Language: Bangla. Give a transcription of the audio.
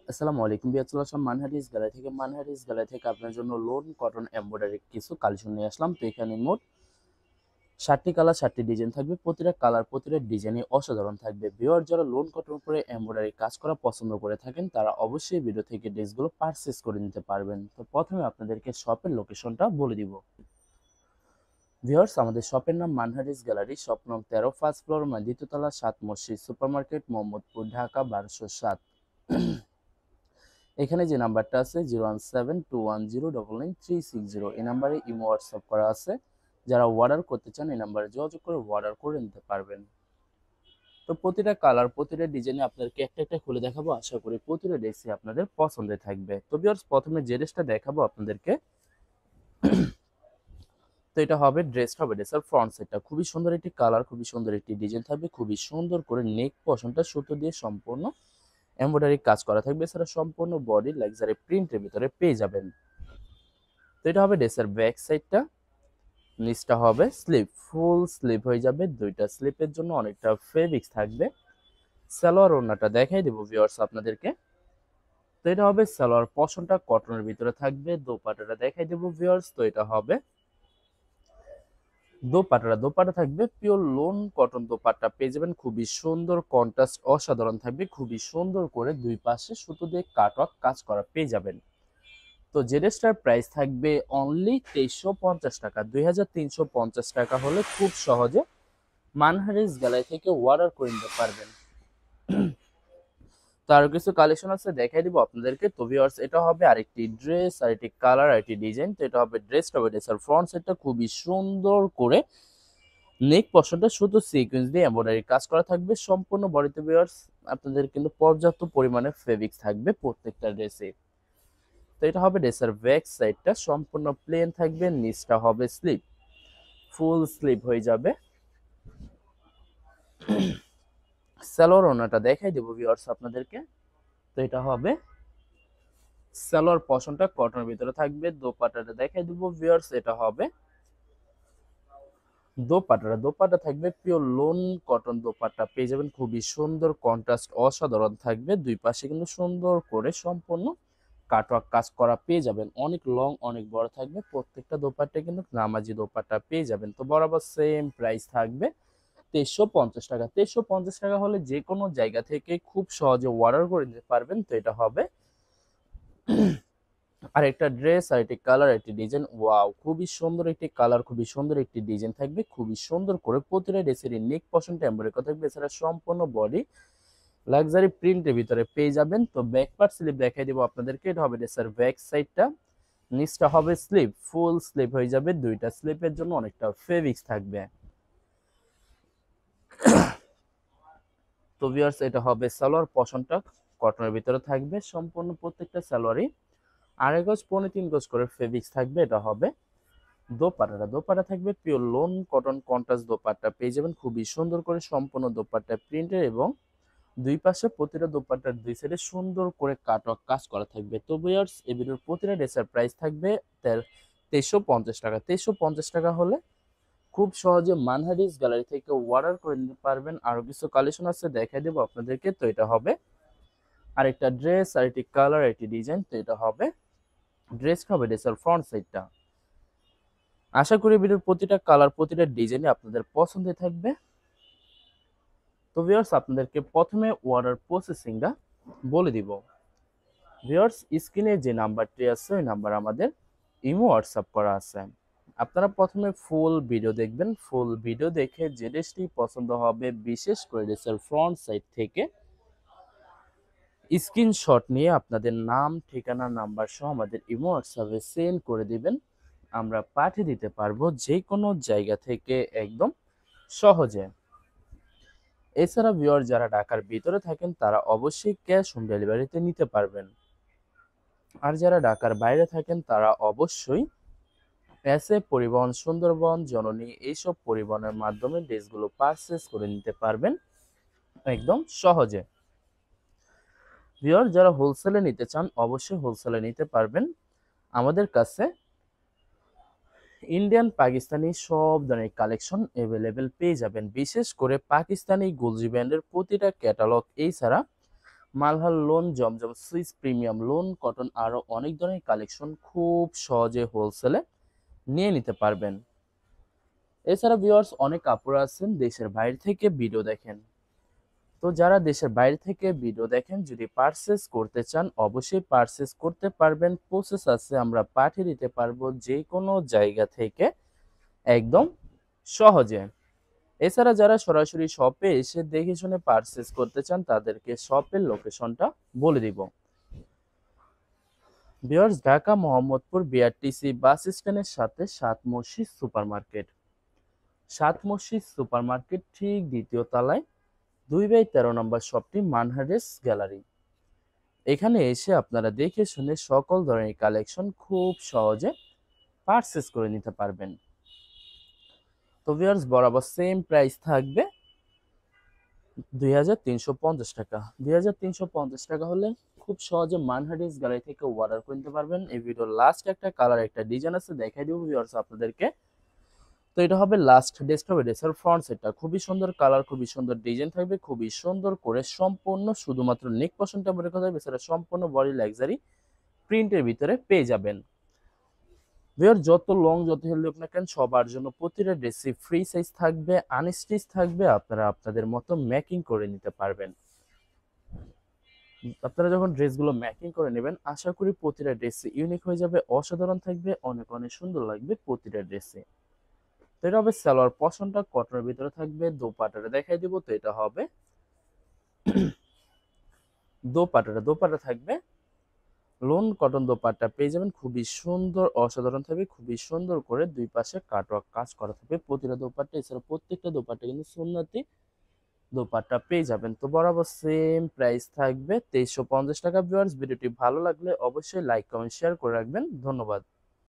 আসসালামু আলাইকুম বিয়াতুল্লাহ আসলাম মানহারিস গ্যালারি থেকে আপনার জন্য লোন কটন এমব্রয়ডারি কিছু কালেকশন নিয়ে আসলাম। তো এখানে মোট 7টি কালার 7টি ডিজাইন থাকবে। প্রতিটা কালার প্রতিটা ডিজাইনই অসাধারণ থাকবে। ভিউয়ার যারা লোন কটন উপরে এমব্রয়ডারি কাজ করা পছন্দ করে থাকেন তারা অবশ্যই ভিডিও থেকে ড্রেসগুলো পারচেজ করে নিতে পারবেন। তো প্রথমে আপনাদেরকে শপের লোকেশনটা বলে দিব। ভিউয়ার্স, আমাদের শপের নাম মানহারিস গ্যালারি, শপ নং 13, ফার্স্ট ফ্লোর, দ্বিতীয়তলা, 7 মসজিদ সুপার মার্কেট, মোহাম্মদপুর, ঢাকা 1207। এখানে যে নাম্বারটা আছে 01721099360, এই নাম্বারে ইমো হোয়াটসঅ্যাপ করা আছে। যারা অর্ডার করতে চান এই নাম্বারে যোগাযোগ করে অর্ডার করে নিতে পারবেন। তো প্রতিটা কালার প্রতিটা ডিজাইনে আপনাদেরকে একটা একটা খুলে দেখাবো, আশা করি প্রতিটা ড্রেসই আপনাদের পছন্দের থাকবে। তো ভিউয়ার্স, প্রথমে যে ড্রেসটা দেখাবো আপনাদেরকে, তো এটা হবে ড্রেসের ফ্রন্ট সাইডটা খুবই সুন্দর একটি কালার, খুবই সুন্দর একটি ডিজাইন থাকবে, খুবই সুন্দর করে নেক পশনটা সুতো দিয়ে সম্পূর্ণ এমব্রয়ডারি কাজ করা থাকবে। এছাড়া সম্পূর্ণ বডি লাক্সারি প্রিন্টের ভিতরে পেয়ে যাবেন। তো এটা হবে ড্রেসের ব্যাক সাইডটা, নিচটা হবে স্লিপ, ফুল স্লিপ হয়ে যাবে। দুইটা স্লিপের জন্য অনেকটা ফেব্রিক্স থাকবে। সালোয়ার ওড়নাটা দেখাই দেবো ভিউয়ার্স আপনাদেরকে। তো এটা হবে সালোয়ার পশনটা কটনের ভিতরে থাকবে। দোপাট্টাটা দেখাই দেবো ভিউয়ার্স। তো এটা হবে দোপাট্টা থাকবে পিওর লোন কটন দোপাট্টা পেয়ে যাবেন। খুবই সুন্দর কন্ট্রাস্ট অসাধারণ থাকবে, খুবই সুন্দর করে দুই পাশে সুতো দিয়ে কাটওয়ার্ক কাজ করা পেয়ে যাবেন। তো যে ড্রেসটার প্রাইস থাকবে অনলি 2350 টাকা, 2350 টাকা হলে খুব সহজে মানহারিস গ্যালারি থেকে অর্ডার করে নিতে পারবেন। তো আরো কিছু কালেকশন আছে, দেখাই দিব আপনাদেরকে। তো ভিউয়ার্স, এটা হবে আরেকটি ড্রেস, আরেকটি কালার, আরেকটি ডিজাইন। তো এটা হবে ড্রেসটা হবে ড্রেসের ফ্রন্ট সাইডটা খুবই সুন্দর করে নেক পশনটা শুধু সিকোয়েন্স দিয়ে এমব্রয়ডারি কাজ করা থাকবে সম্পূর্ণ বডিতে। ভিউয়ার্স, আপনাদের কিন্তু পর্যাপ্ত পরিমাণে ফেব্রিক্স থাকবে প্রত্যেকটা ড্রেসে। তো এটা হবে ড্রেসের ব্যাক সাইডটা সম্পূর্ণ প্লেন থাকবে, নিচটা হবে স্লিপ, ফুল স্লিপ হয়ে যাবে। সালোয়ার ওড়নাটা দেখাই দেবো ভিউয়ার্স আপনাদেরকে। তো এটা হবে সালোয়ার পশনটা কটনের ভিতরে থাকবে। দোপাট্টাটা দেখাই দেবো ভিউয়ার্স। এটা হবে দোপাট্টা থাকবে পিওর লোন কটন দোপাট্টা পেয়ে যাবেন। খুবই সুন্দর কন্ট্রাস্ট অসাধারণ থাকবে। দুই পাশে কিন্তু সুন্দর করে সম্পূর্ণ কাটওয়ার্ক কাজ করা পেয়ে যাবেন। অনেক লং অনেক বড় থাকবে প্রত্যেকটা দোপাট্টা, কিন্তু নামাজি দোপাট্টা পেয়ে যাবেন। তো বরাবর সেম প্রাইস থাকবে 2350 টাকা। 2350 টাকা হলে যে কোনো জায়গা থেকে খুব সহজে অর্ডার করে নিতে পারবেন। তো এটা হবে আর একটা ড্রেস, আর একটি কালার, একটি ডিজাইন। ওয়াও, খুবই সুন্দর একটি কালার, খুবই সুন্দর একটি ডিজাইন থাকবে। খুবই সুন্দর করে প্রতিটা ড্রেসের নেক পশনটা এমব্রয়ডারি করা থাকবে। এছাড়া সম্পূর্ণ বডি লাক্সারি প্রিন্টের ভিতরে পেয়ে যাবেন। তো ব্যাক পার্ট স্লিপ দেখাই দিব আপনাদেরকে। এটা হবে ড্রেসের ব্যাক সাইডটা, নিচটা হবে স্লিপ, ফুল স্লিপ হয়ে যাবে। দুইটা স্লিপের জন্য অনেকটা ফেব্রিক্স থাকবে। তো ভিউয়ার্স, এটা হবে সালোয়ার পশনটা কটনের ভিতরে থাকবে সম্পূর্ণ প্রত্যেকটা সালোয়ারই 2.5 গজ 3.5 গজ করে ফেব্রিক্স থাকবে। এটা হবে দোপাট্টা থাকবে pure loan cotton contrast dupatta পেয়ে যাবেন। খুবই সুন্দর করে সম্পূর্ণ দোপাট্টা প্রিন্টের, এবং দুই পাশে প্রতিটা দোপাট্টার দুই সাইডে সুন্দর করে কাটওয়ার্ক কাজ করা থাকবে। তো ভিউয়ার্স, এই ভিডিওর প্রতিটা ড্রেসের প্রাইস থাকবে 2350 টাকা। 2350 টাকা হলে খুব সহজে মানহারিস গ্যালারি থেকে অর্ডার করে নিতে পারবেন। আরো কিছু কালেকশন আছে, দেখাই দেবো আপনাদেরকে। তো এটা হবে আরেকটা ড্রেস, আরেকটি কালার, আরেকটি ডিজাইন। তো এটা হবে ড্রেসের ফ্রন্ট সাইডটা। আশা করি ভিডিওর প্রতিটা কালার প্রতিটা ডিজাইনে আপনাদের পছন্দের থাকবে। তো ভিউয়ার্স, আপনাদেরকে প্রথমে অর্ডার প্রসেসিংটা বলে দিব। ভিউয়ার্স, স্ক্রিনে যে নাম্বারটি আছে ওই নাম্বার আমাদের ইমো হোয়াটসঅ্যাপ করা আছে। আপনারা প্রথমে ফুল ভিডিও দেখবেন। ফুল ভিডিও দেখে যে ড্রেসটি পছন্দ হবে, বিশেষ করে ড্রেসের ফ্রন্ট সাইড থেকে স্ক্রিনশট নিয়ে আপনাদের নাম, ঠিকানা, নাম্বার সহ আমাদের ইমো হোয়াটসঅ্যাপে সেন্ড করে দিবেন। আমরা পাঠিয়ে দিতে পারবো যে কোনো জায়গা থেকে একদম সহজে। এছাড়া ভিউয়ার যারা ঢাকার ভিতরে থাকেন তারা অবশ্যই ক্যাশ অন ডেলিভারিতে নিতে পারবেন। আর যারা ঢাকার বাইরে থাকেন তারা অবশ্যই এসএ পরিবহন, সুন্দরবন, জননী এইসব পরিবহনের মাধ্যমে ড্রেসগুলো পারচেস করে নিতে পারবেন একদম সহজে। ভিউয়ার, যারা হোলসেলে নিতে চান অবশ্যই হোলসেলে নিতে পারবেন। আমাদের কাছে ইন্ডিয়ান পাকিস্তানি সব ধরনের কালেকশন অ্যাভেলেবেল পেয়ে যাবেন। বিশেষ করে পাকিস্তানি গুলজি ব্র্যান্ডের প্রতিটা ক্যাটালগ, এছাড়া মালহার লোন, জমজম সুইস প্রিমিয়াম লোন কটন, আরো অনেক ধরনের কালেকশন খুব সহজে হোলসেলে নিয়ে নিতে পারবেন। এছাড়া ভিউয়ার্স অনেক আপুরা আছেন দেশের বাইরে থেকে ভিডিও দেখেন। তো যারা দেশের বাইরে থেকে ভিডিও দেখেন, যদি পারচেস করতে চান অবশ্যই পারচেস করতে পারবেন। প্রসেস আছে, আমরা পাঠিয়ে দিতে পারবো যে কোনো জায়গা থেকে একদম সহজে। এছাড়া যারা সরাসরি শপে এসে দেখে শুনে পারচেস করতে চান তাদেরকে শপের লোকেশনটা বলে দিব। ভিউয়ার্স ঢাকা মোহাম্মদপুর বিআরটিসি বাস স্ট্যান্ডের সাথে সাত মসজিদ সুপার মার্কেট। সাত মসজিদ সুপার মার্কেট ঠিক দ্বিতীয় তলায় 2/13 নম্বর শপটি মানহারেস গ্যালারি। এখানে এসে আপনারা দেখে শুনে সকল ধরনের কালেকশন খুব সহজে পারচেস করে নিতে পারবেন। তো ভিউয়ার্স বরাবর সেম প্রাইস থাকবে 2350 টাকা। 2350 টাকা হলে খুব সহজে মানহারিস গ্যালারি থেকে অর্ডার করে নিতে পারবেন। এই ভিডিওর লাস্ট একটা কালার একটা ডিজাইন আছে, দেখাই দিব ভিউয়ার্স আপনাদেরকে। তো এটা হবে লাস্ট ডেস্কটপ এডিটর ফ্রন্ট সেটটা, খুবই সুন্দর কালার, খুবই সুন্দর ডিজাইন থাকবে, খুবই সুন্দর করে সম্পূর্ণ শুধুমাত্র নেক পোর্শনটা মনে করা যাবে, এছাড়া সম্পূর্ণ বডি লাক্সারি প্রিন্টের ভিতরে পেয়ে যাবেন। ভিউয়ার যত লং যত হেলদি হোক না কেন সবার জন্য প্রতিটা ড্রেসই ফ্রি সাইজ থাকবে, আনস্টিচ থাকবে, আপনারা আপনাদের মতো মেকিং করে নিতে পারবেন। আপনারা যখন ড্রেসগুলো মেকিং করে নেবেন আশা করি প্রতিটা ড্রেসই ইউনিক হয়ে যাবে, অসাধারণ থাকবে, অনেক অনেক সুন্দর লাগবে প্রতিটা ড্রেসে। তো এটা হবে সালোয়ার পশনটা কটনের ভিতরে থাকবে, দোপাট্টাটা দেখাই দিব। তো এটা হবে দোপাট্টা থাকবে লোন কটন দোপাট্টা পেয়ে যাবেন, খুবই সুন্দর অসাধারণ থাকবে, খুবই সুন্দর করে দুই পাশে কাটওয়ার্ক কাজ করা থাকবে প্রতিটা দোপাট্টা। এছাড়া প্রত্যেকটা দোপাট্টা কিন্তু সুন্নতি দোপাট্টা পেয়ে যাবেন। তো বরাবর সেম প্রাইস থাকবে 2350 টাকা। ভিউয়ার্স ভিডিওটি ভালো লাগলে অবশ্যই লাইক কমেন্ট শেয়ার করে রাখবেন। ধন্যবাদ।